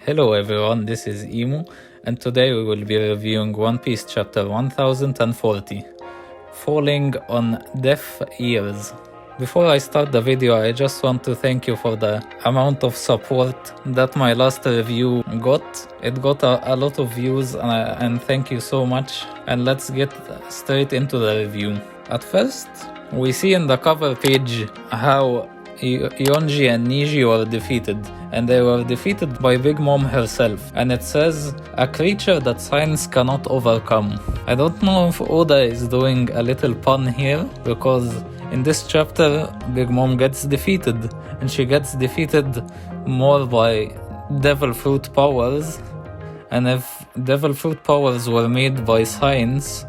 Hello everyone, this is Emu, and today we will be reviewing One Piece chapter 1040, Falling on Deaf Ears. Before I start the video, I just want to thank you for the amount of support that my last review got. It got a lot of views and thank you so much. And let's get straight into the review. At first, we see in the cover page how Yonji and Niji were defeated, and they were defeated by Big Mom herself, and it says, a creature that science cannot overcome. I don't know if Oda is doing a little pun here, because in this chapter Big Mom gets defeated, and she gets defeated more by devil fruit powers, and if devil fruit powers were made by science,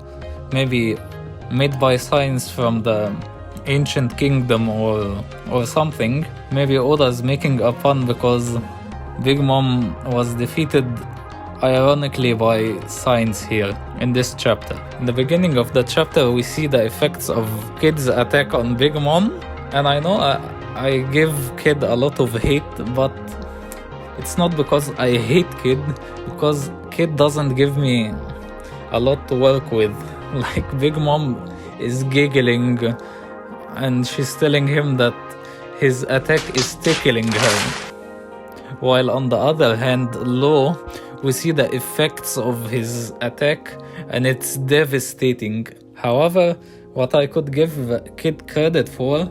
maybe made by science from the ancient kingdom or something, maybe Oda's making a pun because Big Mom was defeated ironically by science here in this chapter. In the beginning of the chapter we see the effects of Kid's attack on Big Mom, and I know I give Kid a lot of hate, but it's not because I hate Kid, because Kid doesn't give me a lot to work with. Like, Big Mom is giggling and she's telling him that his attack is tickling her. While on the other hand, Law, we see the effects of his attack and it's devastating. However, what I could give Kid credit for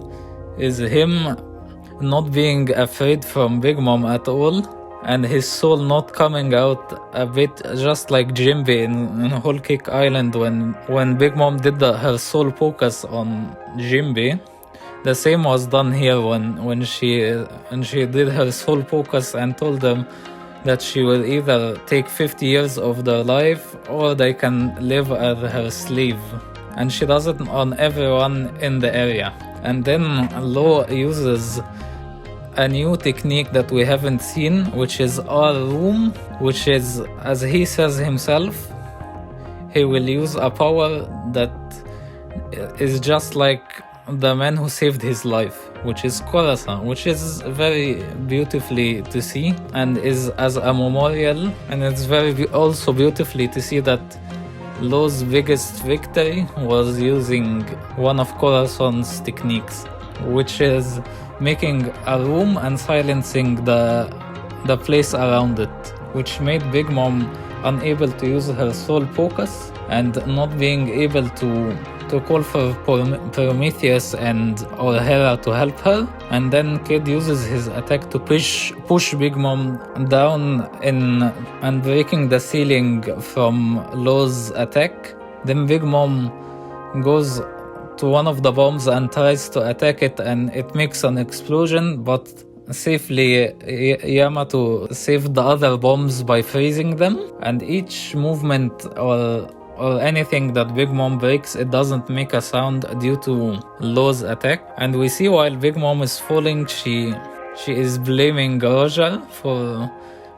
is him not being afraid from Big Mom at all, and his soul not coming out a bit just like Jinbe in Whole Cake Island when Big Mom did her soul focus on Jinbe. The same was done here when she did her soul focus and told them that she will either take 50 years of their life or they can live as her slave. And she does it on everyone in the area. And then Law uses a new technique that we haven't seen, which is our room, which is, as he says himself, he will use a power that is just like the man who saved his life, which is Khorasan, which is very beautifully to see and is as a memorial, and it's very also beautifully to see that Law's biggest victory was using one of Khorasan's techniques, which is making a room and silencing the place around it, which made Big Mom unable to use her soul focus and not being able to call for Prometheus or Hera to help her. And then Kid uses his attack to push Big Mom down and breaking the ceiling from Law's attack. Then Big Mom goes to one of the bombs and tries to attack it, and it makes an explosion, but safely Yamato saved the other bombs by freezing them. And each movement or anything that Big Mom breaks, it doesn't make a sound due to Law's attack. And we see while Big Mom is falling, she is blaming Roger for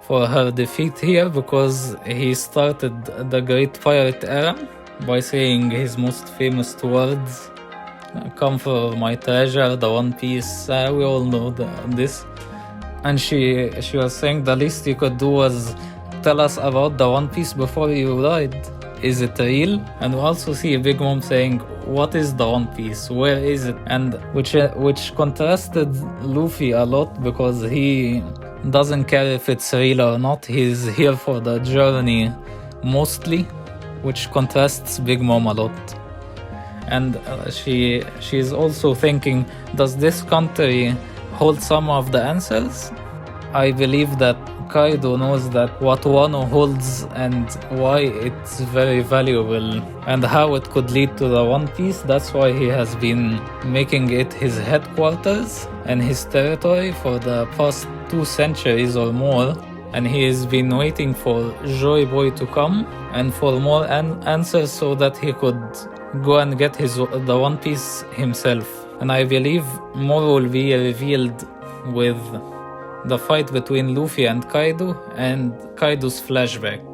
her defeat here, because he started the Great Pirate Era by saying his most famous words, "Come for my treasure, the One Piece." We all know this. And she was saying the least you could do was tell us about the One Piece before you died. Is it real? And we also see Big Mom saying, what is the One Piece? Where is it? And which contrasted Luffy a lot, because he doesn't care if it's real or not. He's here for the journey mostly, which contrasts Big Mom a lot. And she's also thinking, does this country hold some of the answers? I believe that Kaido knows that what Wano holds and why it's very valuable and how it could lead to the One Piece. That's why he has been making it his headquarters and his territory for the past 2 centuries or more. And he has been waiting for Joy Boy to come and for more answers so that he could go and get the One Piece himself. And I believe more will be revealed with the fight between Luffy and Kaido and Kaido's flashback.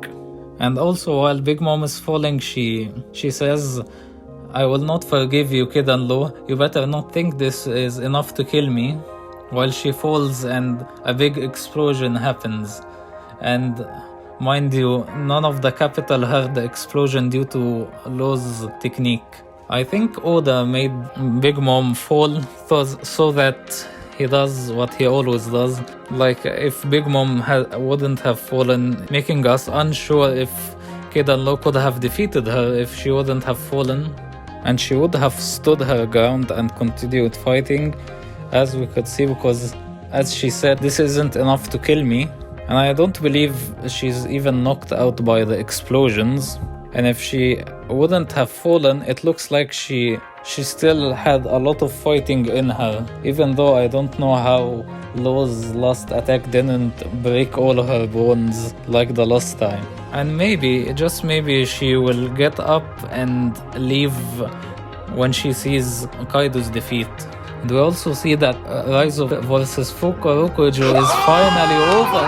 And also while Big Mom is falling, she says, "I will not forgive you, Kid and Law. You better not think this is enough to kill me." While she falls and a big explosion happens. and mind you, none of the capital heard the explosion due to Law's technique. I think Oda made Big Mom fall so that he does what he always does. Like, if Big Mom wouldn't have fallen, making us unsure if Kid and Law could have defeated her if she wouldn't have fallen. And she would have stood her ground and continued fighting, as we could see, because as she said, this isn't enough to kill me. And I don't believe she's even knocked out by the explosions. And if she wouldn't have fallen, it looks like she still had a lot of fighting in her, even though I don't know how Law's last attack didn't break all her bones like the last time. And maybe, just maybe, she will get up and leave when she sees Kaido's defeat. And we also see that Raizo vs Fukurokujo is finally over.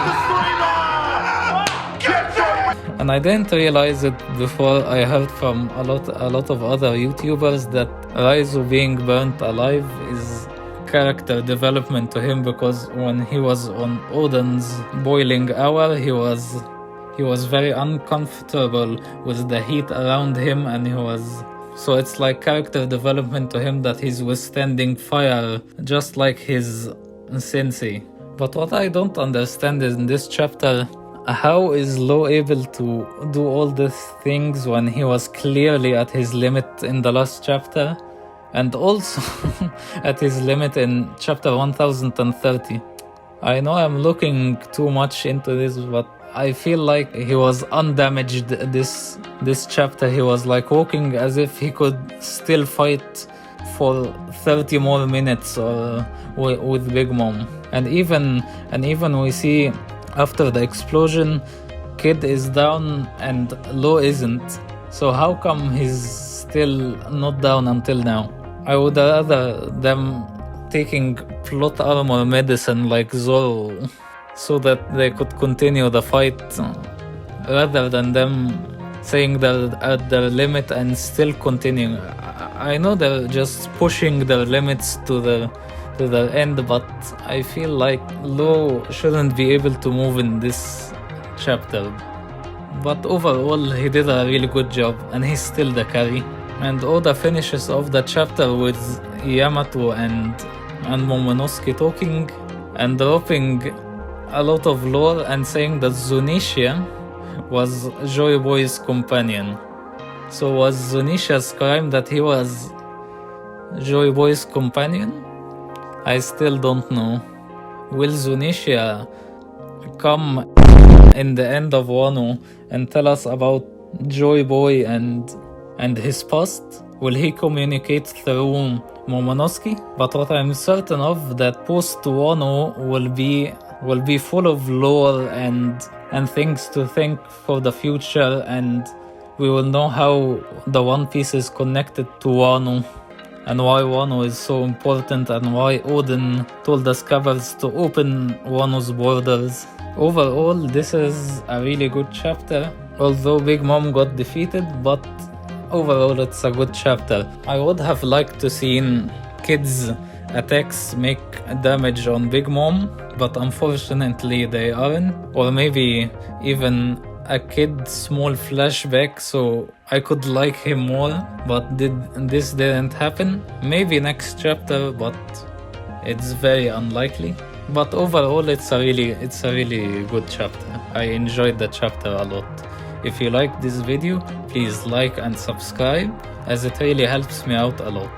And I didn't realize it before I heard from a lot of other YouTubers that Raizo being burnt alive is character development to him, because when he was on Oden's boiling hour, he was very uncomfortable with the heat around him, and so it's like character development to him that he's withstanding fire just like his sensei. But what I don't understand is, in this chapter, how is Law able to do all these things when he was clearly at his limit in the last chapter, and also at his limit in chapter 1030? I know I'm looking too much into this, but I feel like he was undamaged this chapter. He was like walking as if he could still fight for 30 more minutes with Big Mom. And even we see after the explosion, Kid is down and Law isn't. So how come he's still not down until now? I would rather them taking plot armor medicine like Zoro so that they could continue the fight, rather than them saying they're at their limit and still continuing. I know they're just pushing their limits to the end, but I feel like Law shouldn't be able to move in this chapter. But overall, he did a really good job, and he's still the carry. And Oda finishes off the chapter with Yamato and Momonosuke talking and dropping a lot of lore and saying that Zunisha was Joy Boy's companion. So was Zunisha's crime that he was Joy Boy's companion? I still don't know. Will Zunisha come in the end of Wano and tell us about Joy Boy and his past? Will he communicate through Momonosuke? But what I'm certain of, that post Wano will be full of lore and things to think for the future, and we will know how the One Piece is connected to Wano, and why Wano is so important, and why Oden told the Scabbers to open Wano's borders. Overall, this is a really good chapter, although Big Mom got defeated, but overall it's a good chapter. I would have liked to see Kid's attacks make damage on Big Mom, but unfortunately they aren't. Or maybe even a Kid small flashback so I could like him more, but this didn't happen. Maybe next chapter, but it's very unlikely. But overall it's a really good chapter. I enjoyed the chapter a lot. If you like this video, please like and subscribe, as it really helps me out a lot.